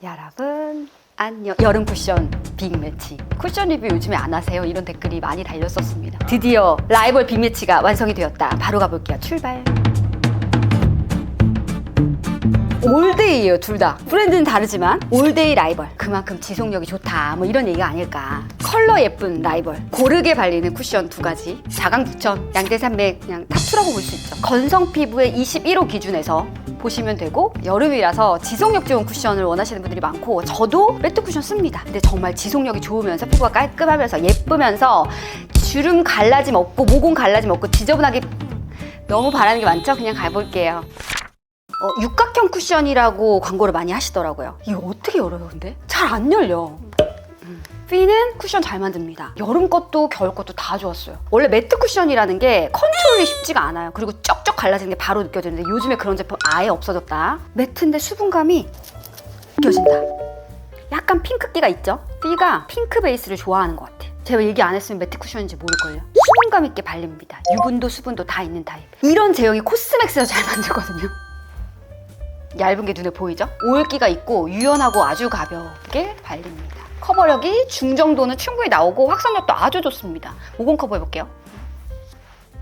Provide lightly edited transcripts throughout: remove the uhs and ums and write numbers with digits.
여러분 안녕. 여름 쿠션 빅매치 쿠션 리뷰 요즘에 안 하세요? 이런 댓글이 많이 달렸었습니다. 드디어 라이벌 빅매치가 완성이 되었다. 바로 가볼게요. 출발. 올데이예요. 둘 다 브랜드는 다르지만 올데이 라이벌, 그만큼 지속력이 좋다 뭐 이런 얘기가 아닐까. 컬러 예쁜 라이벌, 고르게 발리는 쿠션 두 가지, 자강북천, 양대산맥 그냥 탑2라고 볼 수 있죠. 건성 피부의 21호 기준에서 보시면 되고, 여름이라서 지속력 좋은 쿠션을 원하시는 분들이 많고 저도 매트 쿠션 씁니다. 근데 정말 지속력이 좋으면서 피부가 깔끔하면서 예쁘면서 주름 갈라짐 없고 모공 갈라짐 없고 지저분하게 너무 바라는 게 많죠? 그냥 가볼게요. 육각형 쿠션이라고 광고를 많이 하시더라고요. 이거 어떻게 열어요 근데? 잘 안 열려. 피는 쿠션 잘 만듭니다. 여름 것도 겨울 것도 다 좋았어요. 원래 매트 쿠션이라는 게 컨트롤이 쉽지가 않아요. 그리고 쩍쩍 갈라지는 게 바로 느껴지는데 요즘에 그런 제품 아예 없어졌다. 매트인데 수분감이 느껴진다. 약간 핑크기가 있죠? 피가 핑크 베이스를 좋아하는 것 같아. 제가 얘기 안 했으면 매트 쿠션인지 모를걸요. 수분감 있게 발립니다. 유분도 수분도 다 있는 타입. 이런 제형이 코스맥스에서 잘 만들거든요. 얇은 게 눈에 보이죠? 오일기가 있고 유연하고 아주 가볍게 발립니다. 커버력이 중정도는 충분히 나오고 확산력도 아주 좋습니다. 모공 커버 해볼게요.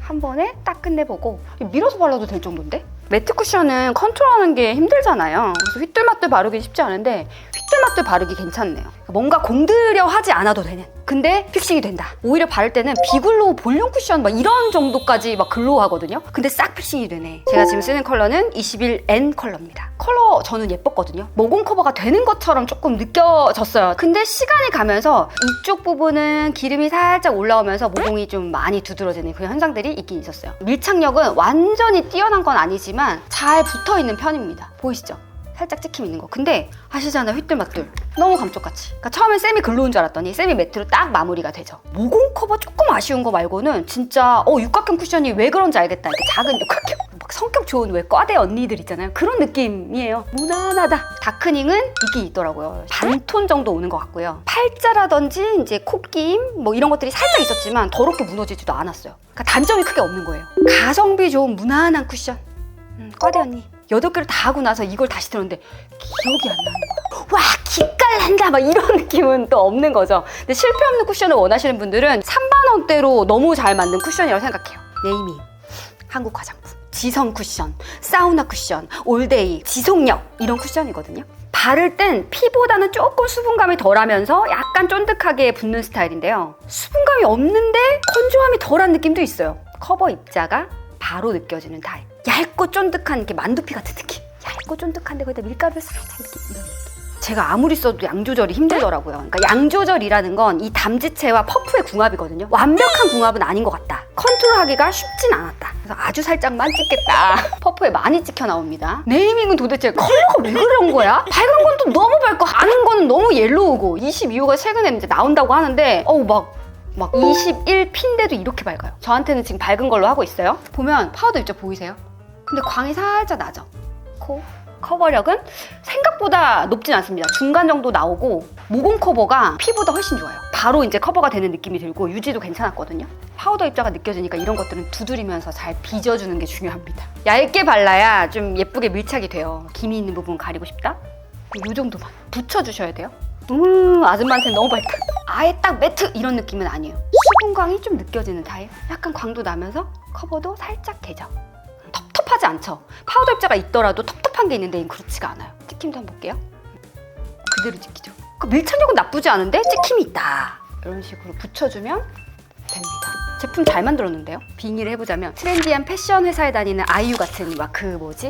한 번에 딱 끝내보고 밀어서 발라도 될 정도인데? 매트 쿠션은 컨트롤하는 게 힘들잖아요. 그래서 휘뚤마뚤 바르기 쉽지 않은데 휘뚤마뚤 바르기 괜찮네요. 뭔가 공들여 하지 않아도 되는, 근데 픽싱이 된다. 오히려 바를 때는 비글로우 볼륨 쿠션 막 이런 정도까지 막 글로우 하거든요. 근데 싹 픽싱이 되네. 제가 지금 쓰는 컬러는 21N 컬러입니다. 컬러 저는 예뻤거든요. 모공 커버가 되는 것처럼 조금 느껴졌어요. 근데 시간이 가면서 이쪽 부분은 기름이 살짝 올라오면서 모공이 좀 많이 두드러지는 그런 현상들이 있긴 있었어요. 밀착력은 완전히 뛰어난 건 아니지만 잘 붙어있는 편입니다. 보이시죠? 살짝 찍힘 있는 거. 근데 아시잖아요, 휘뚤마뚤. 너무 감쪽같이. 그러니까 처음엔 세미 글로우인 줄 알았더니 세미 매트로 딱 마무리가 되죠. 모공 커버 조금 아쉬운 거 말고는 진짜 육각형 쿠션이 왜 그런지 알겠다. 이렇게 작은 육각형, 막 성격 좋은 왜 과대 언니들 있잖아요. 그런 느낌이에요. 무난하다. 다크닝은 있긴 있더라고요. 반톤 정도 오는 것 같고요. 팔자라든지 이제 콧김 뭐 이런 것들이 살짝 있었지만 더럽게 무너지지도 않았어요. 그러니까 단점이 크게 없는 거예요. 가성비 좋은 무난한 쿠션. 과대 언니. 8개를 다 하고 나서 이걸 다시 들었는데 기억이 안 나는 거야. 와, 기깔난다 막 이런 느낌은 또 없는 거죠. 근데 실패 없는 쿠션을 원하시는 분들은 3만원대로 너무 잘 만든 쿠션이라고 생각해요. 네이밍, 한국 화장품, 지성 쿠션, 사우나 쿠션, 올데이, 지속력 이런 쿠션이거든요. 바를 땐 피보다는 조금 수분감이 덜하면서 약간 쫀득하게 붙는 스타일인데요. 수분감이 없는데 건조함이 덜한 느낌도 있어요. 커버 입자가 바로 느껴지는 타입. 얇고 쫀득한 이렇게 만두피 같은 느낌. 얇고 쫀득한데 거기다 밀가루를 살짝 이렇게 이런 느낌. 제가 아무리 써도 양 조절이 힘들더라고요. 그러니까 양 조절이라는 건 이 담지체와 퍼프의 궁합이거든요. 완벽한 궁합은 아닌 것 같다. 컨트롤하기가 쉽진 않았다. 그래서 아주 살짝만 찍겠다. 퍼프에 많이 찍혀 나옵니다. 네이밍은 도대체 컬러가 왜 그런 거야? 밝은 건 또 너무 밝고 아는 거는 너무 옐로우고 22호가 최근에 이제 나온다고 하는데 막 21핀데도 이렇게 밝아요. 저한테는 지금 밝은 걸로 하고 있어요. 보면 파우더 입자 보이세요? 근데 광이 살짝 나죠? 코 커버력은 생각보다 높진 않습니다. 중간 정도 나오고 모공 커버가 피보다 훨씬 좋아요. 바로 이제 커버가 되는 느낌이 들고 유지도 괜찮았거든요. 파우더 입자가 느껴지니까 이런 것들은 두드리면서 잘 빚어주는 게 중요합니다. 얇게 발라야 좀 예쁘게 밀착이 돼요. 김이 있는 부분 가리고 싶다? 이 정도만 붙여주셔야 돼요. 아줌마한테는 너무 밝다. 아예 딱 매트 이런 느낌은 아니에요. 수분광이 좀 느껴지는 타입. 약간 광도 나면서 커버도 살짝 되죠. 텁텁하지 않죠? 파우더 입자가 있더라도 텁텁한 게 있는데 그렇지가 않아요. 찍힘도 한번 볼게요. 그대로 찍히죠. 밀착력은 나쁘지 않은데 찍힘이 있다. 이런 식으로 붙여주면 됩니다. 제품 잘 만들었는데요? 빙의를 해보자면 트렌디한 패션 회사에 다니는 아이유 같은 막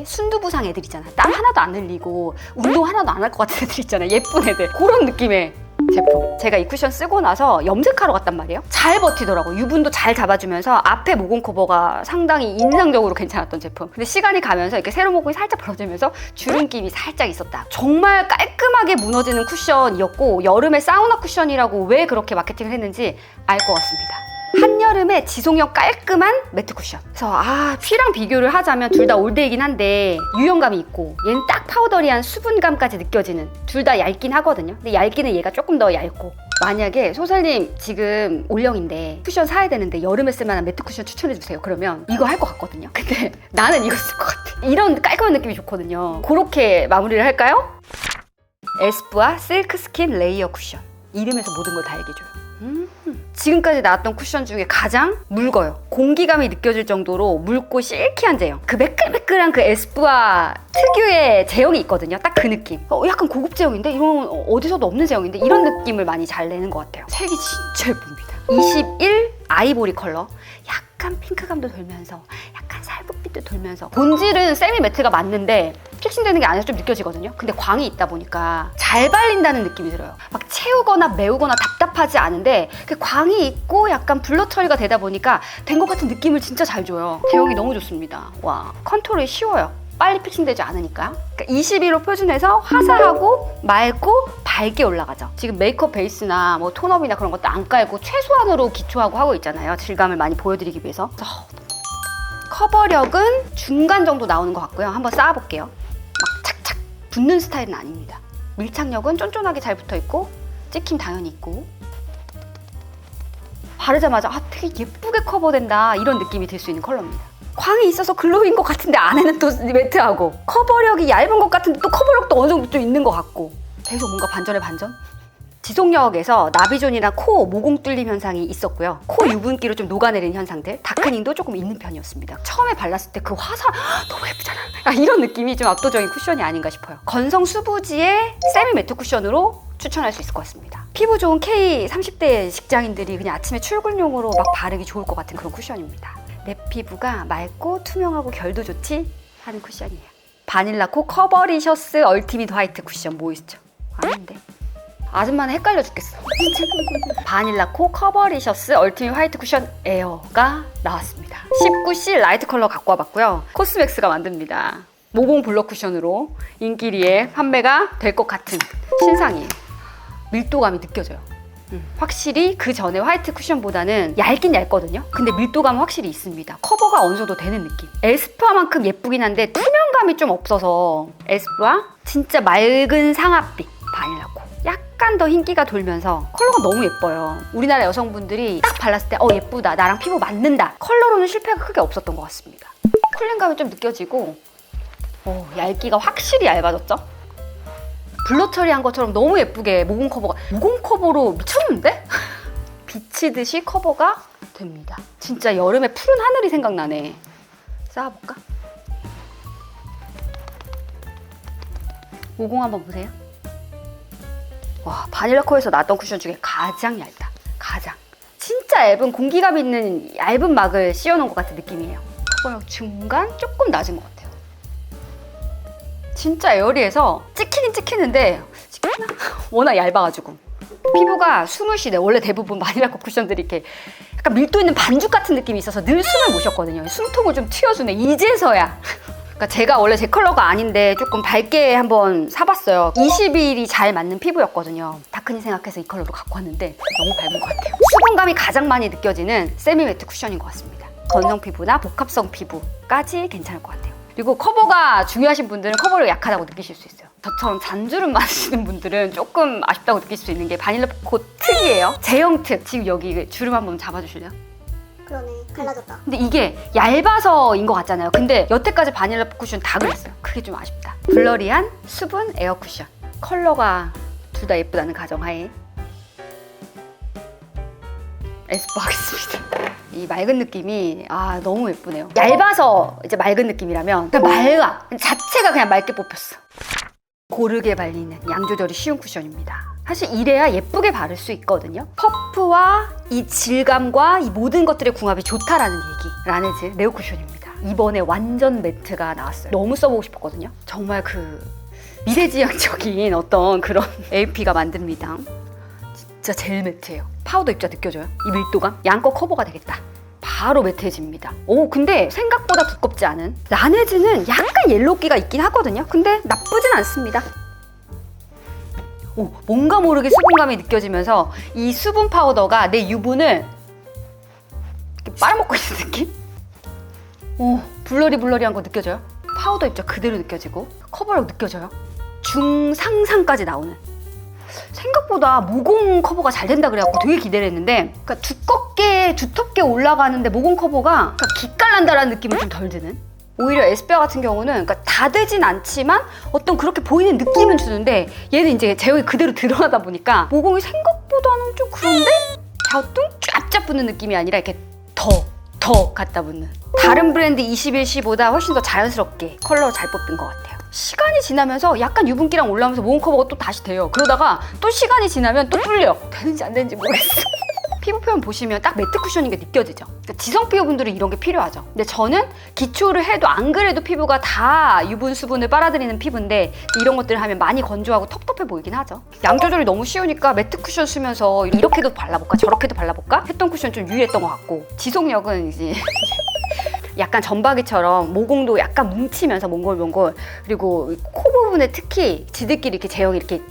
순두부상 애들 있잖아. 땀 하나도 안 흘리고 운동 하나도 안 할 것 같은 애들 있잖아. 예쁜 애들. 그런 느낌의 제품. 제가 이 쿠션 쓰고 나서 염색하러 갔단 말이에요. 잘 버티더라고. 유분도 잘 잡아주면서 앞에 모공 커버가 상당히 인상적으로 괜찮았던 제품. 근데 시간이 가면서 이렇게 세로 모공이 살짝 벌어지면서 주름김이 살짝 있었다. 정말 깔끔하게 무너지는 쿠션이었고 여름에 사우나 쿠션이라고 왜 그렇게 마케팅을 했는지 알 것 같습니다. 한여름에 지속력 깔끔한 매트 쿠션. 그래서 피랑 비교를 하자면 둘 다 올데이긴 한데 유연감이 있고 얘는 딱 파우더리한 수분감까지 느껴지는, 둘 다 얇긴 하거든요. 근데 얇기는 얘가 조금 더 얇고. 만약에 소설님 지금 올영인데 쿠션 사야 되는데 여름에 쓸만한 매트 쿠션 추천해주세요. 그러면 이거 할 것 같거든요. 근데 나는 이거 쓸 것 같아. 이런 깔끔한 느낌이 좋거든요. 그렇게 마무리를 할까요? 에스쁘아 실크 스킨 레이어 쿠션. 이름에서 모든 걸 다 얘기해줘요. 지금까지 나왔던 쿠션 중에 가장 묽어요. 공기감이 느껴질 정도로 묽고 실키한 제형. 그 매끌매끌한 그 에스쁘아 특유의 제형이 있거든요. 딱 그 느낌. 약간 고급 제형인데? 이건 어디서도 없는 제형인데? 이런 느낌을 많이 잘 내는 것 같아요. 색이 진짜 예쁩니다. 21 아이보리 컬러. 약간 핑크감도 돌면서 약간 살구빛도 돌면서 본질은 세미 매트가 맞는데 픽싱되는 게 안에서 좀 느껴지거든요. 근데 광이 있다 보니까 잘 발린다는 느낌이 들어요. 막 채우거나 메우거나 답답하지 않은데 그 광이 있고 약간 블러 처리가 되다 보니까 된 것 같은 느낌을 진짜 잘 줘요. 제형이 너무 좋습니다. 와, 컨투어이 쉬워요. 빨리 픽싱되지 않으니까. 그러니까 21호 표준에서 화사하고 맑고 밝게 올라가죠. 지금 메이크업 베이스나 뭐 톤업이나 그런 것도 안 깔고 최소한으로 기초하고 하고 있잖아요. 질감을 많이 보여드리기 위해서. 커버력은 중간 정도 나오는 것 같고요. 한번 쌓아볼게요. 막 착착 붙는 스타일은 아닙니다. 밀착력은 쫀쫀하게 잘 붙어있고 찍힘 당연히 있고 바르자마자 되게 예쁘게 커버된다 이런 느낌이 들 수 있는 컬러입니다. 광이 있어서 글로우인 것 같은데 안에는 또 매트하고 커버력이 얇은 것 같은데 또 커버력도 어느 정도 좀 있는 것 같고 계속 뭔가 반전에 반전? 지속력에서 나비존이나 코 모공 뚫림 현상이 있었고요. 코 유분기로 좀 녹아내리는 현상들, 다크닝도 조금 있는 편이었습니다. 처음에 발랐을 때 그 화사 너무 예쁘잖아. 이런 느낌이 좀 압도적인 쿠션이 아닌가 싶어요. 건성 수부지의 세미 매트 쿠션으로 추천할 수 있을 것 같습니다. 피부 좋은 K 30대 직장인들이 그냥 아침에 출근용으로 막 바르기 좋을 것 같은 그런 쿠션입니다. 내 피부가 맑고 투명하고 결도 좋지 하는 쿠션이에요. 바닐라코 커버리셔스 얼티밋 화이트 쿠션 모이스처. 아닌데 아줌마는 헷갈려 죽겠어. 바닐라코 커버리셔스 얼티밋 화이트 쿠션 에어가 나왔습니다. 19C 라이트 컬러 갖고 와봤고요. 코스맥스가 만듭니다. 모공 블러 쿠션으로 인기리에 판매가 될 것 같은 신상이에요. 밀도감이 느껴져요. 확실히 그 전에 화이트 쿠션보다는 얇긴 얇거든요. 근데 밀도감은 확실히 있습니다. 커버가 어느 정도 되는 느낌. 에스쁘아만큼 예쁘긴 한데 투명감이 좀 없어서 에스쁘아 진짜 맑은 상아빛 바닐라코. 약간 더 흰기가 돌면서 컬러가 너무 예뻐요. 우리나라 여성분들이 딱 발랐을 때 예쁘다, 나랑 피부 맞는다. 컬러로는 실패가 크게 없었던 것 같습니다. 쿨링감이 좀 느껴지고 얇기가 확실히 얇아졌죠? 블러 처리한 것처럼 너무 예쁘게 모공 커버로 미쳤는데? 비치듯이 커버가 됩니다. 진짜 여름에 푸른 하늘이 생각나네. 쌓아볼까? 모공 한번 보세요. 와, 바닐라코에서 나왔던 쿠션 중에 가장 얇다. 가장. 진짜 얇은 공기감 있는 얇은 막을 씌워놓은 것 같은 느낌이에요. 커버력 중간 조금 낮은 것 같아요. 진짜 에어리해서 찍히긴 찍히는데 찍히나? 워낙 얇아가지고 피부가 숨을 쉬네. 원래 대부분 바닐라코 쿠션들이 이렇게 약간 밀도 있는 반죽 같은 느낌이 있어서 늘 숨을 못 쉬었거든요. 숨통을 좀 틔워주네. 이제서야. 그러니까 제가 원래 제 컬러가 아닌데 조금 밝게 한번 사봤어요. 21이 잘 맞는 피부였거든요. 다크니 생각해서 이 컬러로 갖고 왔는데 너무 밝은 것 같아요. 수분감이 가장 많이 느껴지는 세미 매트 쿠션인 것 같습니다. 건성 피부나 복합성 피부까지 괜찮을 것 같아요. 그리고 커버가 중요하신 분들은 커버력이 약하다고 느끼실 수 있어요. 저처럼 잔주름 많으시는 분들은 조금 아쉽다고 느끼실 수 있는 게 바닐라코 특이에요. 제형 특. 지금 여기 주름 한번 잡아주실래요? 그러네, 갈라졌다. 근데 이게 얇아서인 것 같잖아요. 근데 여태까지 바닐라 쿠션 다 그랬어요. 그게 좀 아쉽다. 블러리한 수분 에어 쿠션. 컬러가 둘 다 예쁘다는 가정하에 에스쁘아 하겠습니다. 이 맑은 느낌이 너무 예쁘네요. 얇아서 이제 맑은 느낌이라면 그냥 맑아. 자체가 그냥 맑게 뽑혔어. 고르게 발리는 양 조절이 쉬운 쿠션입니다. 사실 이래야 예쁘게 바를 수 있거든요. 퍼프와 이 질감과 이 모든 것들의 궁합이 좋다라는 얘기. 라네즈 네오 쿠션입니다. 이번에 완전 매트가 나왔어요. 너무 써보고 싶었거든요. 정말 그 미래지향적인 어떤 그런 AP가 만듭니다. 진짜 젤 매트예요. 파우더 입자 느껴져요? 이 밀도감? 양껏 커버가 되겠다. 바로 매트해집니다. 근데 생각보다 두껍지 않은. 라네즈는 약간 옐로우기가 있긴 하거든요. 근데 나쁘진 않습니다. 뭔가 모르게 수분감이 느껴지면서 이 수분 파우더가 내 유분을 이렇게 빨아먹고 있는 느낌? 블러리한 거 느껴져요? 파우더 입자 그대로 느껴지고 커버력 느껴져요? 중상상까지 나오는. 생각보다 모공 커버가 잘 된다 그래갖고 되게 기대를 했는데 두텁게 올라가는데 모공 커버가 기깔난다라는 느낌이 좀 덜 드는. 오히려 에스쁘아 같은 경우는 그러니까 다 되진 않지만 어떤 그렇게 보이는 느낌은 주는데 얘는 이제 제형이 그대로 드러나다 보니까 모공이 생각보다는 좀 그런데 갸우뚱 쫙쫙 붙는 느낌이 아니라 이렇게 더 갖다 붙는. 다른 브랜드 21C보다 훨씬 더 자연스럽게 컬러 잘 뽑힌 것 같아요. 시간이 지나면서 약간 유분기랑 올라오면서 모공 커버가 또 다시 돼요. 그러다가 또 시간이 지나면 또 뚫려. 되는지 안 되는지 모르겠어. 피부 표현 보시면 딱 매트 쿠션인 게 느껴지죠. 그러니까 지성 피부분들은 이런 게 필요하죠. 근데 저는 기초를 해도 안 그래도 피부가 다 유분 수분을 빨아들이는 피부인데 이런 것들을 하면 많이 건조하고 텁텁해 보이긴 하죠. 양 조절이 너무 쉬우니까 매트 쿠션 쓰면서 이렇게도 발라볼까 저렇게도 발라볼까 했던 쿠션 좀 유의했던 것 같고, 지속력은 이제 약간 점박이처럼 모공도 약간 뭉치면서 몽골몽골, 그리고 코 부분에 특히 지들끼리 이렇게 제형이 이렇게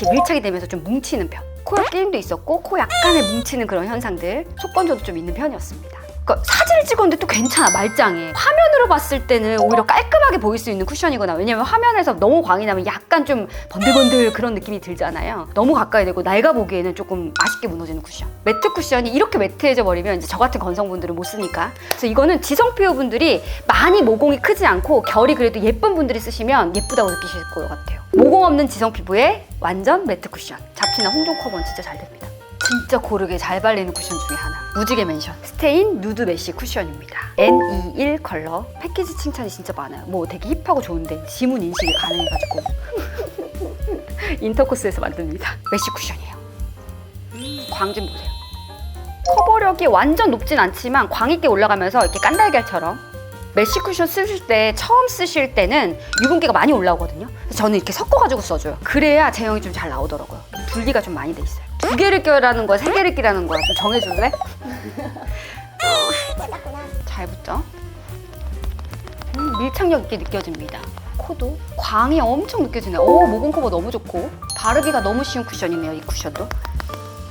밀착이 되면서 좀 뭉치는 편. 코옆 끼임도 있었고 코 약간의 뭉치는 그런 현상들, 속건조도 좀 있는 편이었습니다. 그러니까 사진을 찍었는데 또 괜찮아, 말짱해. 화면으로 봤을 때는 오히려 깔끔하게 보일 수 있는 쿠션이거나, 왜냐면 화면에서 너무 광이 나면 약간 좀 번들번들 그런 느낌이 들잖아요. 너무 가까이 되고 낡아 보기에는 조금 아쉽게 무너지는 쿠션. 매트 쿠션이 이렇게 매트해져 버리면 이제 저 같은 건성분들은 못 쓰니까, 그래서 이거는 지성 피부분들이 많이 모공이 크지 않고 결이 그래도 예쁜 분들이 쓰시면 예쁘다고 느끼실 것 같아요. 모공 없는 지성 피부에 완전 매트 쿠션. 잡티나 홍조 커버는 진짜 잘 됩니다. 진짜 고르게 잘 발리는 쿠션 중에 하나, 무지개 맨션 스테인 누드 메쉬 쿠션입니다. N21 컬러. 패키지 칭찬이 진짜 많아요. 뭐 되게 힙하고 좋은데 지문 인식이 가능해가지고 인터코스에서 만듭니다. 메쉬 쿠션이에요. 광 좀 보세요. 커버력이 완전 높진 않지만 광 있게 올라가면서 이렇게 깐달걀처럼. 메쉬 쿠션 쓰실 때, 처음 쓰실 때는 유분기가 많이 올라오거든요. 그래서 저는 이렇게 섞어가지고 써줘요. 그래야 제형이 좀 잘 나오더라고요. 분리가 좀 많이 돼 있어요. 2개를 껴라는 거야, 3개를 끼라는 거야? 좀 정해줄래? 잘 붙죠? 밀착력 있게 느껴집니다. 코도 광이 엄청 느껴지네요. 오, 모공 커버 너무 좋고 바르기가 너무 쉬운 쿠션이네요. 이 쿠션도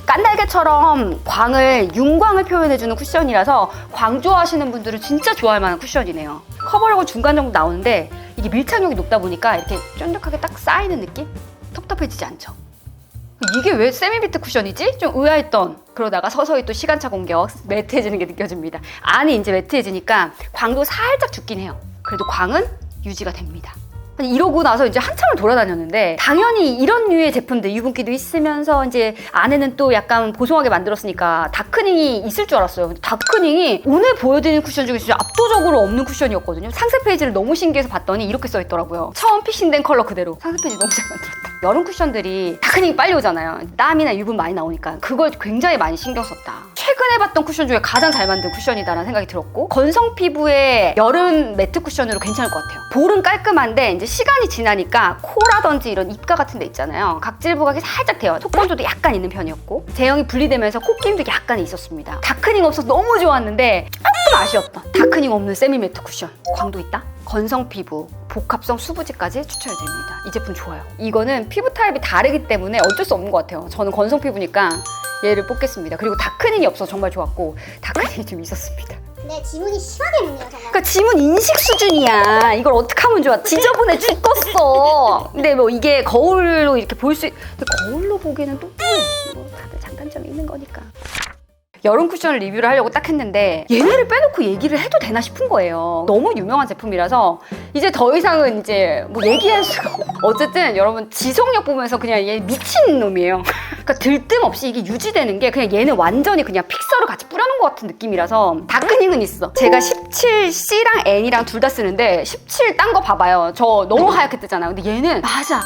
깐달걀처럼 광을, 윤광을 표현해주는 쿠션이라서 광 좋아하시는 분들은 진짜 좋아할 만한 쿠션이네요. 커버력은 중간 정도 나오는데 이게 밀착력이 높다 보니까 이렇게 쫀득하게 딱 쌓이는 느낌? 텁텁해지지 않죠. 이게 왜 세미매트 쿠션이지? 좀 의아했던, 그러다가 서서히 또 시간차 공격, 매트해지는 게 느껴집니다. 안이 이제 매트해지니까 광도 살짝 죽긴 해요. 그래도 광은 유지가 됩니다. 이러고 나서 이제 한참을 돌아다녔는데, 당연히 이런 류의 제품들 유분기도 있으면서 이제 안에는 또 약간 보송하게 만들었으니까 다크닝이 있을 줄 알았어요. 근데 다크닝이 오늘 보여드리는 쿠션 중에 진짜 압도적으로 없는 쿠션이었거든요. 상세 페이지를 너무 신기해서 봤더니 이렇게 써있더라고요. 처음 픽싱된 컬러 그대로. 상세 페이지 너무 잘 만들었다. 여름 쿠션들이 다크닝이 빨리 오잖아요. 땀이나 유분 많이 나오니까 그걸 굉장히 많이 신경 썼다. 최근에 봤던 쿠션 중에 가장 잘 만든 쿠션이다라는 생각이 들었고, 건성 피부의 여름 매트 쿠션으로 괜찮을 것 같아요. 볼은 깔끔한데 이제 시간이 지나니까 코라든지 이런 입가 같은 데 있잖아요. 각질 부각이 살짝 돼요. 속건조도 약간 있는 편이었고, 제형이 분리되면서 코끼임도 약간 있었습니다. 다크닝 없어서 너무 좋았는데 조금 아쉬웠던 다크닝 없는 세미 매트 쿠션. 광도 있다? 건성 피부, 복합성 수부지까지 추천해드립니다. 이 제품 좋아요. 이거는 피부 타입이 다르기 때문에 어쩔 수 없는 것 같아요. 저는 건성 피부니까 얘를 뽑겠습니다. 그리고 다크닝이 없어서 정말 좋았고, 다크닝이 좀 있었습니다. 근데 지문이 심하게 묻네요, 정말. 그러니까 지문 인식 수준이야. 이걸 어떻게 하면 좋아? 지저분해 죽겠어. 근데 뭐 이게 거울로 이렇게 볼 수 근데 거울로 보기에는 또 뭐 다들 장단점이 있는 거니까. 여름 쿠션을 리뷰를 하려고 딱 했는데 얘네를 빼놓고 얘기를 해도 되나 싶은 거예요. 너무 유명한 제품이라서 이제 더 이상은 이제 뭐 얘기할 수가 없고, 어쨌든 여러분 지속력 보면서 그냥 얘 미친 놈이에요. 그러니까 들뜸 없이 이게 유지되는 게, 그냥 얘는 완전히 그냥 픽서를 같이 뿌려놓은 것 같은 느낌이라서. 다크닝은 있어. 제가 17C랑 N이랑 둘 다 쓰는데 17 딴 거 봐봐요. 저 너무 하얗게 뜨잖아요. 근데 얘는 맞아,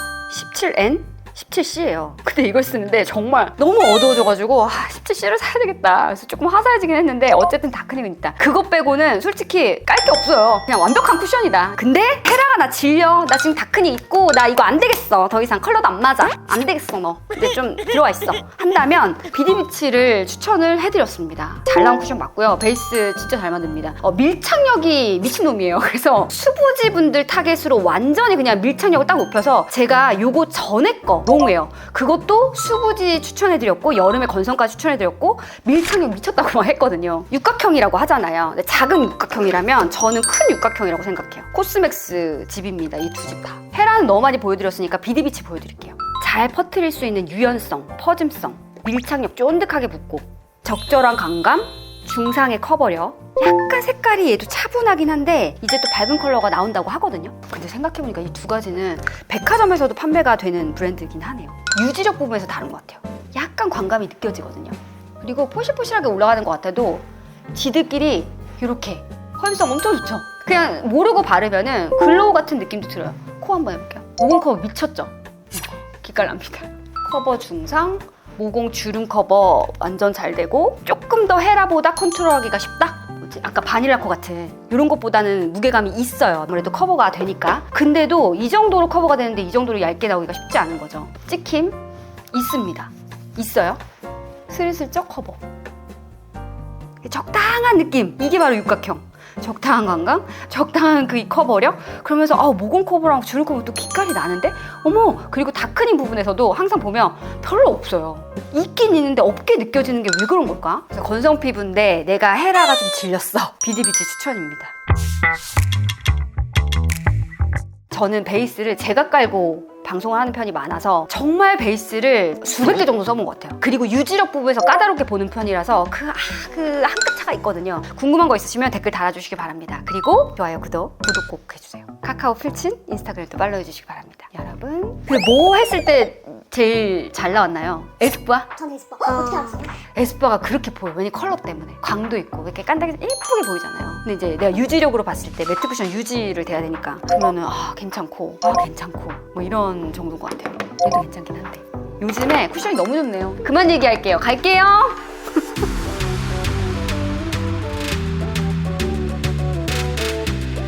17N? 17C예요. 근데 이걸 쓰는데 정말 너무 어두워져가지고 17C를 사야 되겠다. 그래서 조금 화사해지긴 했는데 어쨌든 다크닝은 있다. 그거 빼고는 솔직히 깔 게 없어요. 그냥 완벽한 쿠션이다. 근데 헤라가 나 질려. 나 지금 다크닝 있고 나 이거 안 되겠어. 더 이상 컬러도 안 맞아. 안 되겠어 너. 근데 좀 들어와 있어. 한다면 비디비치를 추천을 해드렸습니다. 잘 나온 쿠션 맞고요. 베이스 진짜 잘 만듭니다. 밀착력이 미친놈이에요. 그래서 수부지 분들 타겟으로 완전히 그냥 밀착력을 딱 높여서 제가 요거 전에 거 농웨어 그것도 수부지 추천해드렸고, 여름에 건성까지 추천해드렸고, 밀착력 미쳤다고 했거든요. 육각형이라고 하잖아요. 근데 작은 육각형이라면 저는 큰 육각형이라고 생각해요. 코스맥스 집입니다. 이 두 집 다. 헤라는 너무 많이 보여드렸으니까 비디비치 보여드릴게요. 잘 퍼뜨릴 수 있는 유연성, 퍼짐성, 밀착력 쫀득하게 붙고, 적절한 감감, 중상의 커버력, 약간 색깔이 얘도 차분하긴 한데 이제 또 밝은 컬러가 나온다고 하거든요. 근데 생각해보니까 이 두 가지는 백화점에서도 판매가 되는 브랜드이긴 하네요. 유지력 부분에서 다른 것 같아요. 약간 광감이 느껴지거든요. 그리고 포실포실하게 올라가는 것 같아도 지들끼리 이렇게 허용성 엄청 좋죠. 그냥 모르고 바르면은 글로우 같은 느낌도 들어요. 코 한번 해볼게요. 모공 커버 미쳤죠? 기깔납니다. 커버 중상, 모공 주름 커버 완전 잘 되고 조금 더 헤라보다 컨트롤하기가 쉽다? 뭐지? 아까 바닐라 코 같은 이런 것보다는 무게감이 있어요. 아무래도 커버가 되니까. 근데도 이 정도로 커버가 되는데 이 정도로 얇게 나오기가 쉽지 않은 거죠. 찍힘 있습니다. 있어요. 슬슬쩍 커버. 적당한 느낌. 이게 바로 육각형. 적당한 광감, 적당한 그 커버력. 그러면서 모공 커버랑 주름 커버 또 기깔이 나는데 어머. 그리고 다크닝 부분에서도 항상 보면 별로 없어요. 있긴 있는데 없게 느껴지는 게 왜 그런 걸까? 그래서 건성 피부인데 내가 헤라가 좀 질렸어. 비디비치 추천입니다. 저는 베이스를 제가 깔고 방송을 하는 편이 많아서 정말 베이스를 수백 개 정도 써본 것 같아요. 그리고 유지력 부분에서 까다롭게 보는 편이라서 그 한 끗 차가 있거든요. 궁금한 거 있으시면 댓글 달아주시기 바랍니다. 그리고 좋아요, 구독 꼭 해주세요. 카카오 필친, 인스타그램도 팔로우 해주시기 바랍니다. 여러분, 그 뭐 했을 때 제일 잘 나왔나요? 에스쁘아? 전 에스쁘아. 어떻게 알았어요? 에스쁘아가 그렇게 보여. 왜냐면 컬러 때문에. 광도 있고 이렇게 깐닥이 예쁘게 보이잖아요. 근데 이제 내가 유지력으로 봤을 때 매트 쿠션 유지를 돼야 되니까 그러면은 괜찮고 괜찮고 뭐 이런 정도인 것 같아요. 얘도 괜찮긴 한데 요즘에 쿠션이 너무 좋네요. 그만 얘기할게요. 갈게요.